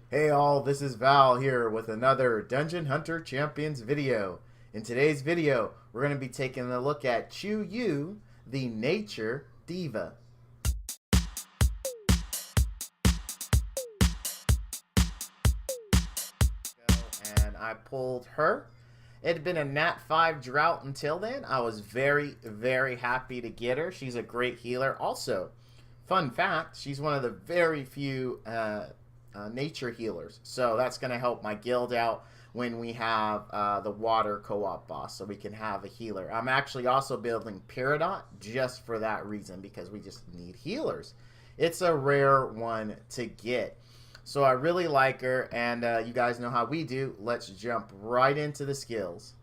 Hey all, this is Val here with another Dungeon Hunter Champions video. In today's video, we're going to be taking a look at Chuyue, the Nature Diva. And I pulled her. It had been a Nat 5 drought until then. I was very happy to get her. She's a great healer. Also, fun fact, she's one of the very few nature healers. So that's going to help my guild out when we have the water co-op boss, so we can have a healer. I'm actually also building Peridot just for that reason, because we just need healers. It's a rare one to get. So I really like her, and you guys know how we do. Let's jump right into the skills.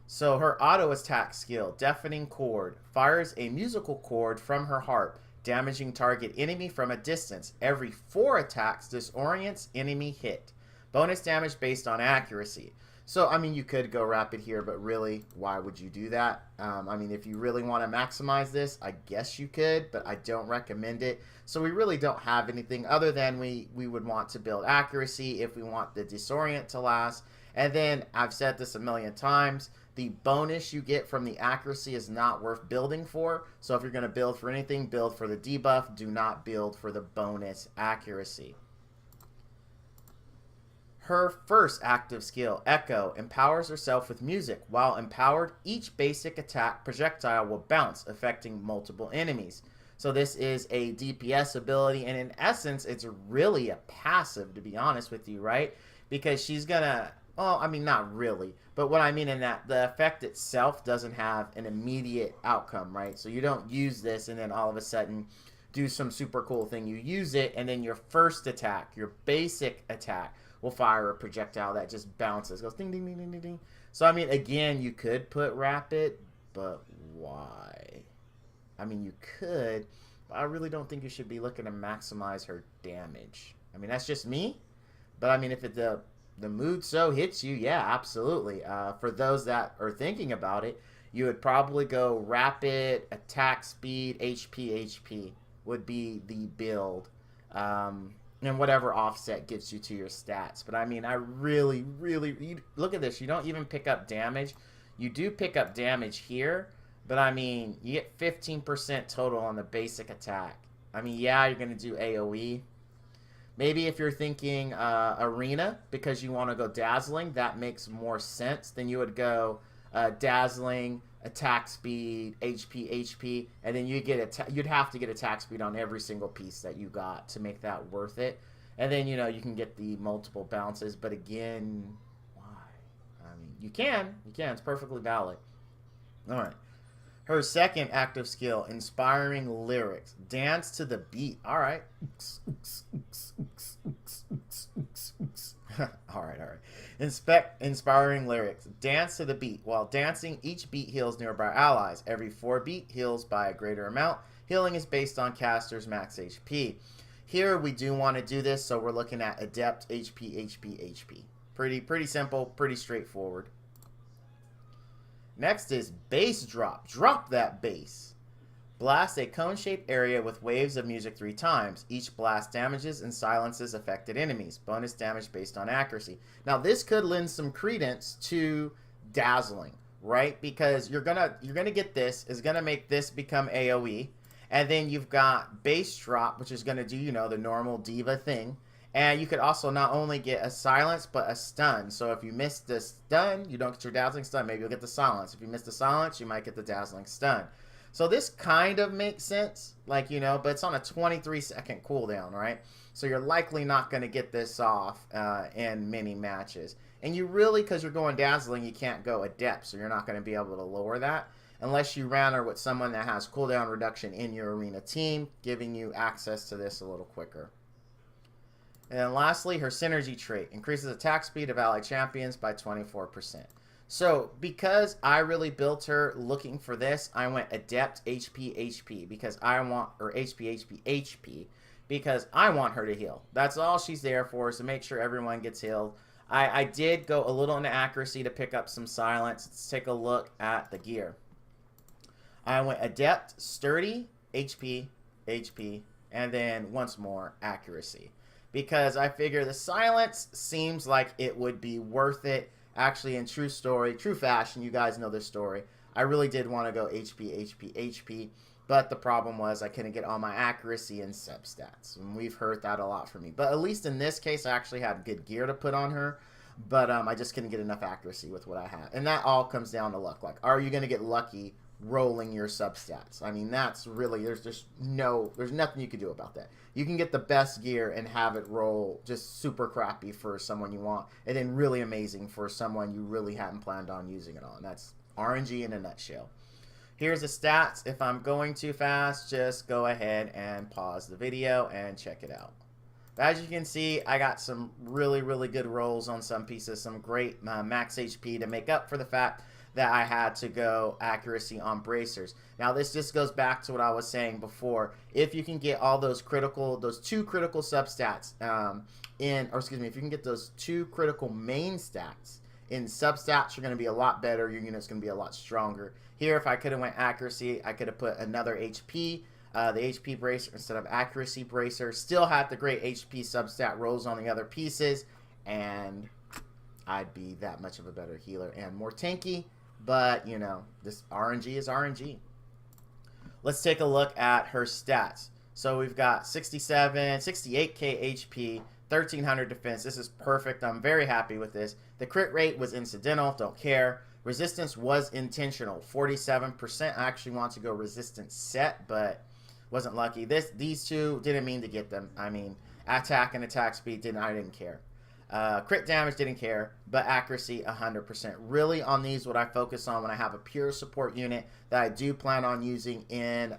So her auto attack skill, Deafening Chord, fires a musical chord from her harp, damaging target enemy from a distance. Every 4 attacks disorients enemy hit. Bonus damage based on accuracy. So, I mean, you could go rapid here, but really, why would you do that? I mean, if you really want to maximize this, I guess you could, but I don't recommend it. So we really don't have anything other than we would want to build accuracy if we want the disorient to last. And then, I've said this a million times, the bonus you get from the accuracy is not worth building for. So if you're going to build for anything, build for the debuff. Do not build for the bonus accuracy. Her first active skill, Echo, empowers herself with music. While empowered, each basic attack projectile will bounce, affecting multiple enemies. So this is a DPS ability, and in essence, it's really a passive, to be honest with you, right? Because she's gonna, well, I mean, not really, but what I mean in that, the effect itself doesn't have an immediate outcome, right? So you don't use this and then all of a sudden do some super cool thing. You use it, and then your first attack, your basic attack, will fire a projectile that just bounces, goes ding, ding, ding, ding, ding, ding. So, I mean, again, you could put rapid, but why? I mean, you could, but I really don't think you should be looking to maximize her damage. I mean, that's just me, but I mean, if the mood so hits you, yeah, absolutely. For those that are thinking about it, you would probably go rapid, attack speed, HP would be the build. And whatever offset gets you to your stats. But I mean, I really, look at this. You don't even pick up damage. You do pick up damage here, but I mean, you get 15% total on the basic attack. I mean, yeah, you're going to do AoE. Maybe if you're thinking arena, because you want to go dazzling, that makes more sense. Then you would go dazzling, attack speed, HP, and then you get you'd have to get attack speed on every single piece that you got to make that worth it. And then, you know, you can get the multiple bounces, but again, why? I mean, you can, it's perfectly valid. All right. Her second active skill, Inspiring Lyrics. Dance to the beat. All right. all right. Inspiring Lyrics. Dance to the beat. While dancing, each beat heals nearby allies. Every 4 beat heals by a greater amount. Healing is based on caster's max HP. Here, we do want to do this, so we're looking at Adept HP. Pretty simple, pretty straightforward. Next is Bass Drop. Drop that bass. Blast a cone-shaped area with waves of music 3 times. Each blast damages and silences affected enemies. Bonus damage based on accuracy. Now, this could lend some credence to dazzling, right? Because you're gonna get this, is gonna make this become AoE, and then you've got Bass Drop, which is gonna do, you know, the normal diva thing. And you could also not only get a silence, but a stun. So if you miss the stun, you don't get your dazzling stun. Maybe you'll get the silence. If you miss the silence, you might get the dazzling stun. So this kind of makes sense, like, you know, but it's on a 23-second cooldown, right? So you're likely not going to get this off in many matches. And you really, because you're going dazzling, you can't go adept, so you're not going to be able to lower that unless you ran her with someone that has cooldown reduction in your arena team, giving you access to this a little quicker. And then lastly, her synergy trait increases attack speed of allied champions by 24%. So because I really built her looking for this, I went Adept HP because I want, or HP because I want her to heal. That's all she's there for, is to make sure everyone gets healed. I did go a little into accuracy to pick up some silence. Let's take a look at the gear. I went Adept, Sturdy, HP, and then once more accuracy. because I figure the silence seems like it would be worth it. Actually, in true fashion, you guys know this story. I really did want to go HP, but the problem was I couldn't get all my accuracy and substats, and we've heard that a lot from me. But at least in this case, I actually had good gear to put on her, but I just couldn't get enough accuracy with what I had, and that all comes down to luck. Like, are you going to get lucky rolling your substats? I mean, that's really, there's nothing you can do about that. You can get the best gear and have it roll just super crappy for someone you want, and then really amazing for someone you really hadn't planned on using it on. That's RNG in a nutshell. Here's the stats. If I'm going too fast, just go ahead and pause the video and check it out. But as you can see, I got some really good rolls on some pieces, some great max HP to make up for the fact that I had to go accuracy on bracers. Now this just goes back to what I was saying before. If you can get all those two critical substats if you can get those two critical main stats in substats, you're going to be a lot better. Your unit's going to be a lot stronger. Here, if I could have went accuracy, I could have put another HP, the HP bracer instead of accuracy bracer. Still had the great HP substat rolls on the other pieces, and I'd be that much of a better healer and more tanky. But, you know, this RNG is RNG. Let's take a look at her stats. So we've got 68k HP, 1300 defense. This is perfect. I'm very happy with this. The crit rate was incidental. Don't care. Resistance was intentional. 47%. I actually want to go resistance set, but wasn't lucky. These two didn't mean to get them. I mean, attack and attack speed I didn't care. Crit damage, didn't care, but accuracy 100%. Really on these, what I focus on when I have a pure support unit that I do plan on using in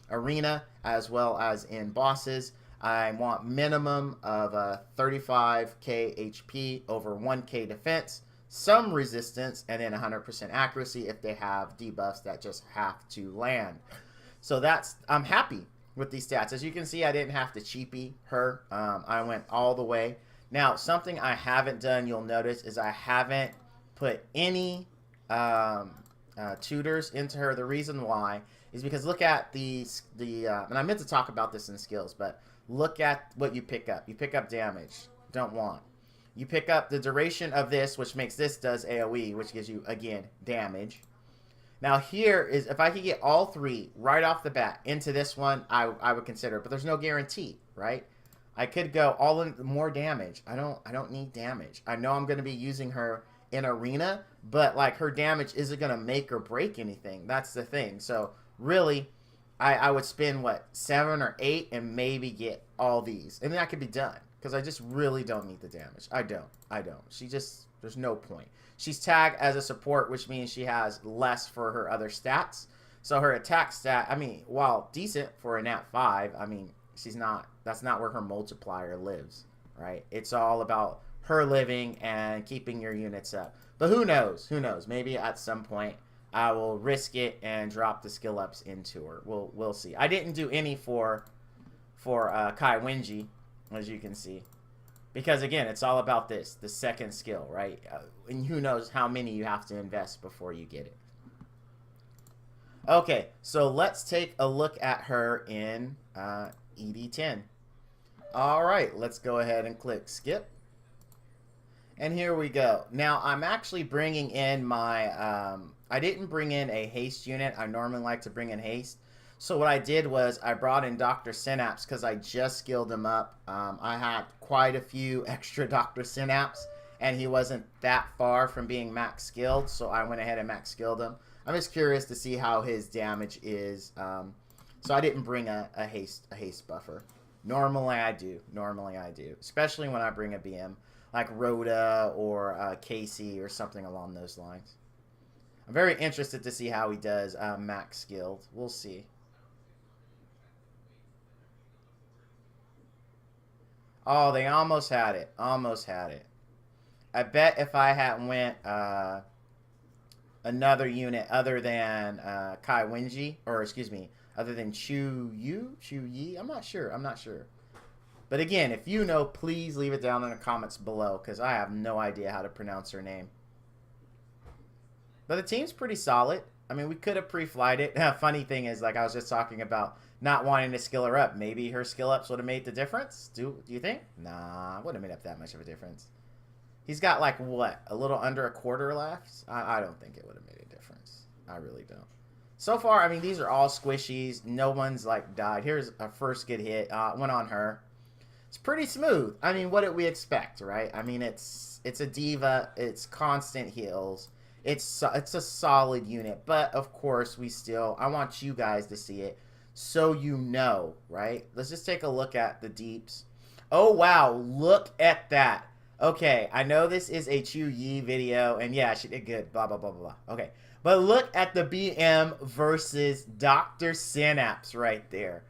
arena as well as in bosses, I want minimum of 35k HP over 1k defense, some resistance, and then 100% accuracy if they have debuffs that just have to land. So I'm happy with these stats. As you can see, I didn't have to cheapy her. I went all the way. Now, something I haven't done, you'll notice, is I haven't put any tutors into her. The reason why is because look at and I meant to talk about this in skills, but look at what you pick up. You pick up damage. Don't want. You pick up the duration of this, which makes this does AoE, which gives you, again, damage. Now here is, if I could get all three right off the bat into this one, I would consider it, but there's no guarantee, right? I could go all in more damage. I don't need damage. I know I'm going to be using her in arena, but like her damage isn't going to make or break anything. That's the thing. So really, I would spend what, 7 or 8 and maybe get all these, and then I could be done because I just really don't need the damage. I don't. There's no point. She's tagged as a support, which means she has less for her other stats. So her attack stat, I mean, while decent for a nat 5, I mean, that's not where her multiplier lives, right? It's all about her living and keeping your units up. But who knows? Maybe at some point I will risk it and drop the skill ups into her. We'll see. I didn't do any for Kai Wenji, as you can see, because again, it's all about the second skill, right? And who knows how many you have to invest before you get it. Okay, so let's take a look at her in ED10. All right, let's go ahead and click skip. And here we go. Now, I'm actually bringing in my, I didn't bring in a haste unit. I normally like to bring in haste. So what I did was I brought in Dr. Synapse because I just skilled him up. I had quite a few extra Dr. Synapse, and he wasn't that far from being max skilled, so I went ahead and max skilled him. I'm just curious to see how his damage is. So I didn't bring a haste buffer. Normally I do, especially when I bring a BM like Rhoda or Casey or something along those lines. I'm very interested to see how he does max skilled. We'll see. Oh, they almost had it. I bet if I had went another unit other than Kai Wenji, or excuse me, other than Chuyue, I'm not sure. But again, if you know, please leave it down in the comments below, because I have no idea how to pronounce her name. But the team's pretty solid. I mean, we could have pre-flied it. Funny thing is, like I was just talking about not wanting to skill her up. Maybe her skill ups would have made the difference. Do you think? Nah, wouldn't have made up that much of a difference. He's got like what, a little under a quarter left. I don't think it would have made a difference. I really don't. So far, I mean, these are all squishies. No one's like died. Here's a first good hit. Went on her. It's pretty smooth. I mean, what did we expect, right? I mean, it's a diva. It's constant heals. It's a solid unit, but of course I want you guys to see it so you know, right? Let's just take a look at the deeps. Oh wow, look at that. Okay, I know this is a Chuyue video, and yeah, she did good, blah blah blah blah. Okay, but look at the BM versus Dr. Synapse right there.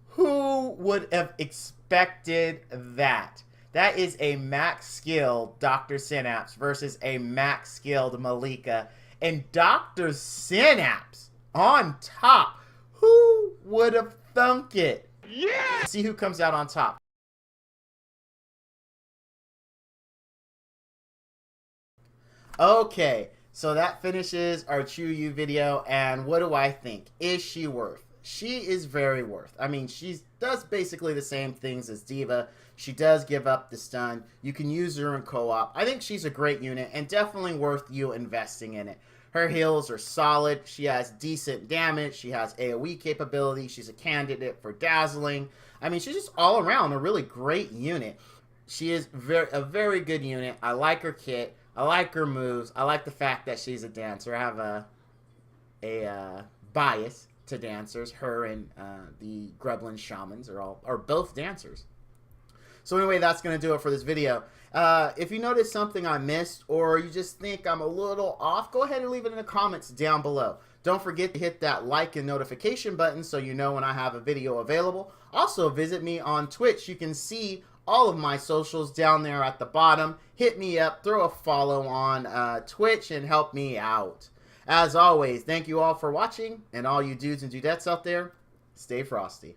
Who would have expected that? That is a max skilled Dr. Synapse versus a max skilled Malika. And Dr. Synapse on top. Who would have thunk it? Yeah! See who comes out on top. Okay, so that finishes our Chuyue video. And what do I think? Is she worth? She is very worth. I mean, she does basically the same things as D.Va. She does give up the stun. You can use her in co-op. I think she's a great unit and definitely worth you investing in it. Her heals are solid. She has decent damage. She has AoE capability. She's a candidate for dazzling. I mean, she's just all around a really great unit. She is a very good unit. I like her kit. I like her moves. I like the fact that she's a dancer. I have a bias to dancers. Her and the Grublin Shamans are both dancers. So anyway, that's going to do it for this video. If you notice something I missed or you just think I'm a little off, go ahead and leave it in the comments down below. Don't forget to hit that like and notification button so you know when I have a video available. Also, visit me on Twitch. You can see all of my socials down there at the bottom. Hit me up, throw a follow on Twitch, and help me out. As always, thank you all for watching, and all you dudes and dudettes out there, stay frosty.